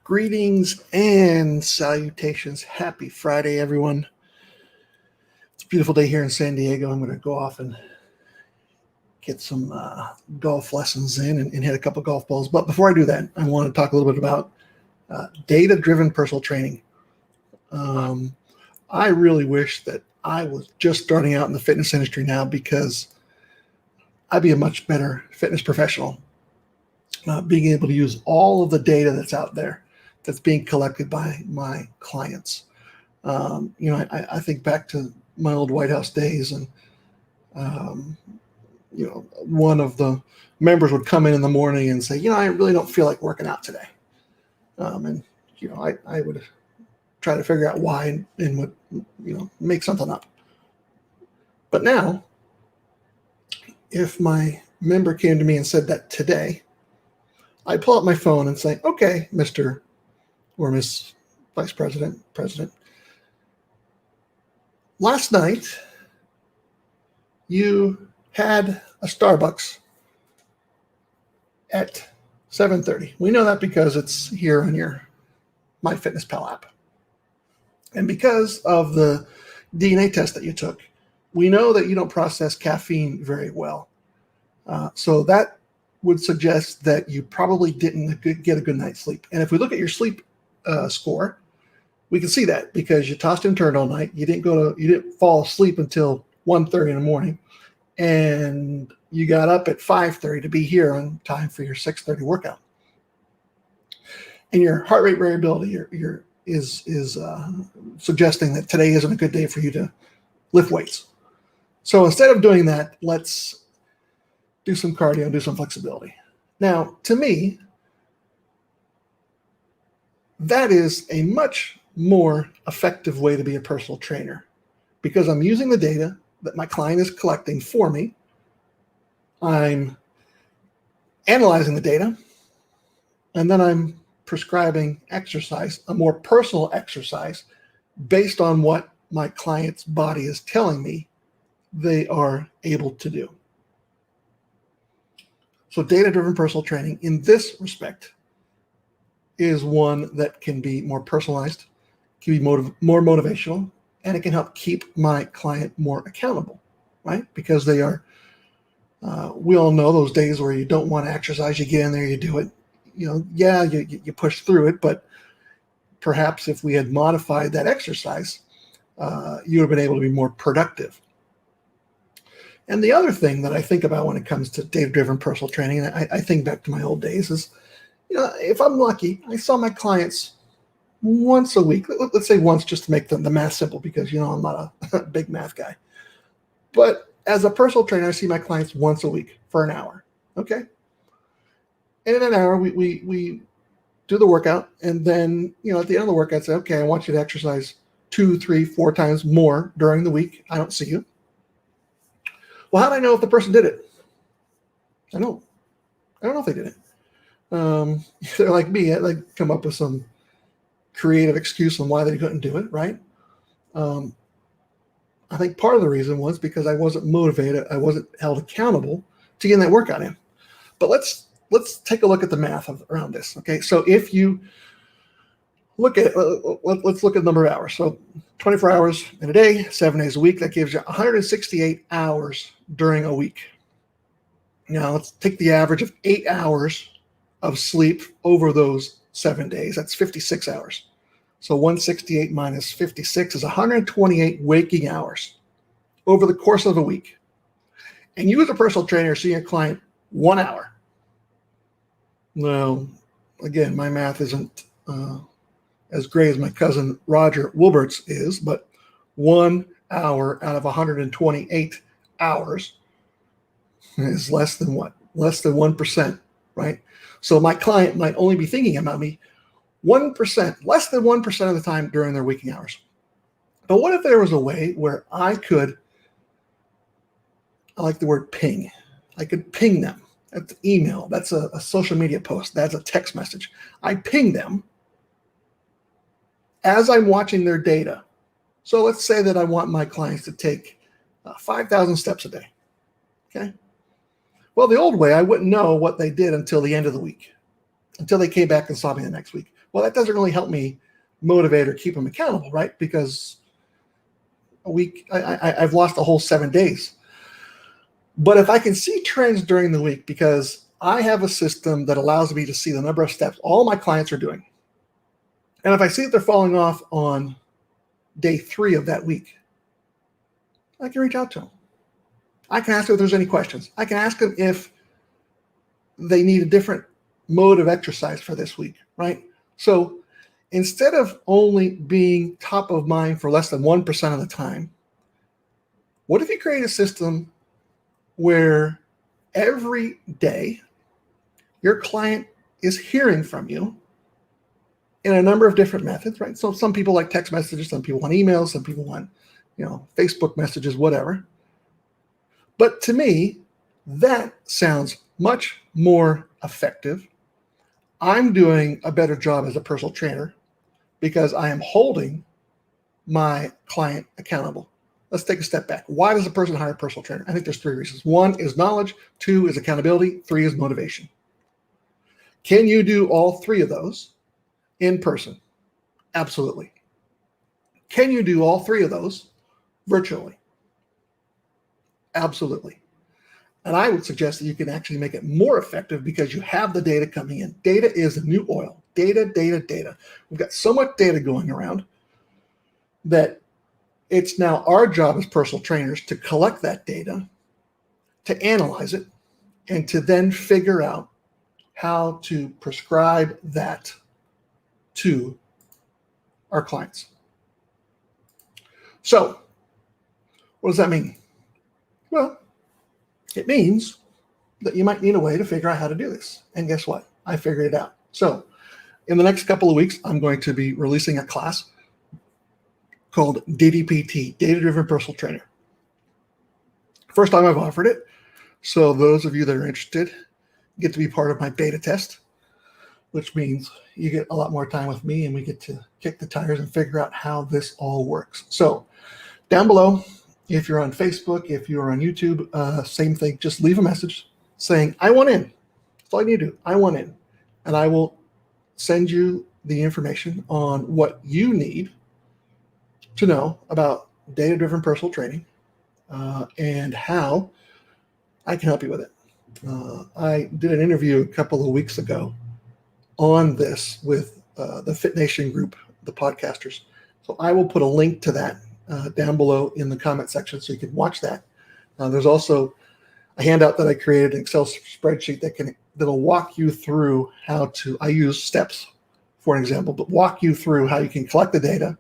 Greetings and salutations. Happy Friday, everyone. It's a beautiful day here in San Diego. I'm going to go off and get some golf lessons in and hit a couple golf balls. But before I do that, I want to talk a little bit about data-driven personal training. I really wish that I was just starting out in the fitness industry now, because I'd be a much better fitness professional, being able to use all of the data that's out there that's being collected by my clients. I think back to my old White House days, and one of the members would come in the morning and say, I really don't feel like working out today. I would try to figure out why and would, make something up. But now, if my member came to me and said that today, I pull up my phone and say, okay, Mr. or Miss Vice President, last night you had a Starbucks at 7:30. We know that because it's here on your MyFitnessPal app. And because of the DNA test that you took, we know that you don't process caffeine very well. So that would suggest that you probably didn't get a good night's sleep. And if we look at your sleep score, we can see that because you tossed and turned all night. You didn't fall asleep until 1:30 in the morning, and you got up at 5:30 to be here on time for your 6:30 workout. And your heart rate variability is suggesting that today isn't a good day for you to lift weights. So instead of doing that, let's do some cardio and do some flexibility. Now, to me, that is a much more effective way to be a personal trainer, because I'm using the data that my client is collecting for me. I'm analyzing the data, and then I'm prescribing exercise, a more personal exercise based on what my client's body is telling me they are able to do. So data-driven personal training in this respect is one that can be more personalized, can be more motivational, and it can help keep my client more accountable, right? Because they are, we all know those days where you don't want to exercise, you get in there, you do it. You push through it, but perhaps if we had modified that exercise, you would have been able to be more productive. And the other thing that I think about when it comes to data-driven personal training, and I think back to my old days, is, if I'm lucky, I saw my clients once a week. Let's say once, just to make the math simple, because, I'm not a big math guy. But as a personal trainer, I see my clients once a week for an hour, okay? And in an hour, we do the workout, and then, at the end of the workout, I say, okay, I want you to exercise 2, 3, 4 times more during the week. I don't see you. Well, how do I know if the person did it? I don't know if they did it. They're like me. I'd like come up with some creative excuse on why they couldn't do it, right? I think part of the reason was because I wasn't motivated. I wasn't held accountable to getting that workout in. But let's take a look at the math around this. Okay, so if you look at let's look at the number of hours. So 24 hours in a day, 7 days a week. That gives you 168 hours during a week. Now let's take the average of 8 hours of sleep over those 7 days. That's 56 hours. So 168 minus 56 is 128 waking hours over the course of a week. And you as a personal trainer see your client 1 hour. Now, again, my math isn't as great as my cousin Roger Wilbert's is, but 1 hour out of 128 hours is less than what? Less than 1%, right? So my client might only be thinking about me 1%, less than 1% of the time during their waking hours. But what if there was a way where I like the word ping. I could ping them. That's email. That's a social media post. That's a text message. I ping them as I'm watching their data. So let's say that I want my clients to take 5,000 steps a day. Okay. Well, the old way, I wouldn't know what they did until the end of the week, until they came back and saw me the next week. Well, that doesn't really help me motivate or keep them accountable, right? Because a week, I've lost a whole 7 days. But if I can see trends during the week, because I have a system that allows me to see the number of steps all my clients are doing. And if I see that they're falling off on day 3 of that week, I can reach out to them. I can ask them if there's any questions. I can ask them if they need a different mode of exercise for this week, right? So instead of only being top of mind for less than 1% of the time, what if you create a system where every day your client is hearing from you in a number of different methods, right? So some people like text messages, some people want emails, some people want, Facebook messages, whatever. But to me, that sounds much more effective. I'm doing a better job as a personal trainer because I am holding my client accountable. Let's take a step back. Why does a person hire a personal trainer? I think there's 3 reasons. 1 is knowledge, 2 is accountability, 3 is motivation. Can you do all 3 of those in person? Absolutely. Can you do all 3 of those virtually? Absolutely. And I would suggest that you can actually make it more effective because you have the data coming in. Data is the new oil. Data, data, data. We've got so much data going around that it's now our job as personal trainers to collect that data, to analyze it, and to then figure out how to prescribe that to our clients. So, what does that mean? Well, it means that you might need a way to figure out how to do this. And guess what? I figured it out. So, in the next couple of weeks, I'm going to be releasing a class called DDPT, Data Driven Personal Trainer. First time I've offered it. So those of you that are interested get to be part of my beta test, which means you get a lot more time with me and we get to kick the tires and figure out how this all works. So down below, if you're on Facebook, if you're on YouTube, same thing, just leave a message saying, I want in. That's all you need to do. I want in. And I will send you the information on what you need to know about data-driven personal training and how I can help you with it. I did an interview a couple of weeks ago on this with the Fit Nation group, the podcasters. So I will put a link to that down below in the comment section so you can watch that. There's also a handout that I created, an Excel spreadsheet that'll walk you through how to, I use steps for an example, but walk you through how you can collect the data,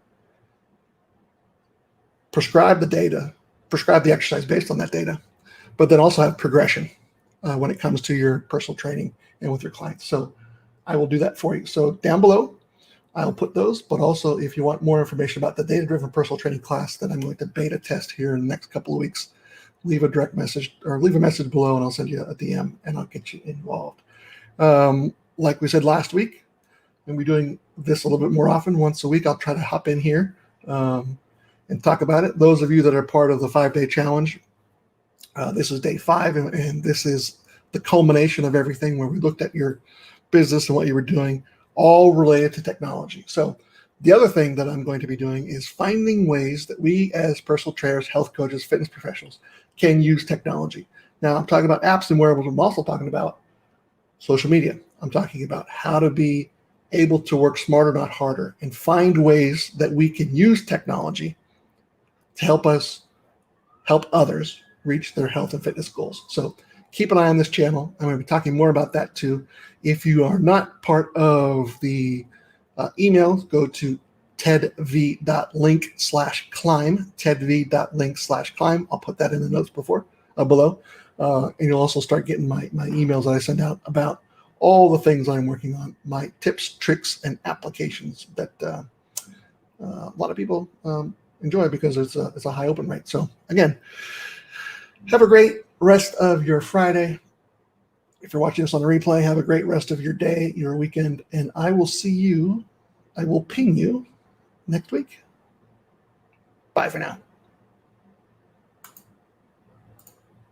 prescribe the exercise based on that data, but then also have progression when it comes to your personal training and with your clients. So I will do that for you. So down below, I'll put those, but also if you want more information about the data-driven personal training class that I'm going to beta test here in the next couple of weeks, leave a direct message or leave a message below and I'll send you a DM and I'll get you involved. Like we said last week, I'm going to be doing this a little bit more often, once a week. I'll try to hop in here and talk about it. Those of you that are part of the 5-day challenge, this is day 5, and this is the culmination of everything where we looked at your business and what you were doing, all related to technology. So the other thing that I'm going to be doing is finding ways that we as personal trainers, health coaches, fitness professionals can use technology. Now I'm talking about apps and wearables. I'm also talking about social media. I'm talking about how to be able to work smarter, not harder, and find ways that we can use technology to help us help others reach their health and fitness goals. So keep an eye on this channel. I'm going to be talking more about that too. If you are not part of the email, go to tedv.link/climb, tedv.link/climb. I'll put that in the notes below. And you'll also start getting my emails that I send out about all the things I'm working on, my tips, tricks, and applications that a lot of people enjoy because it's a high open rate. So again, have a great rest of your Friday. If you're watching this on the replay, have a great rest of your day, your weekend, and I will ping you next week. Bye for now.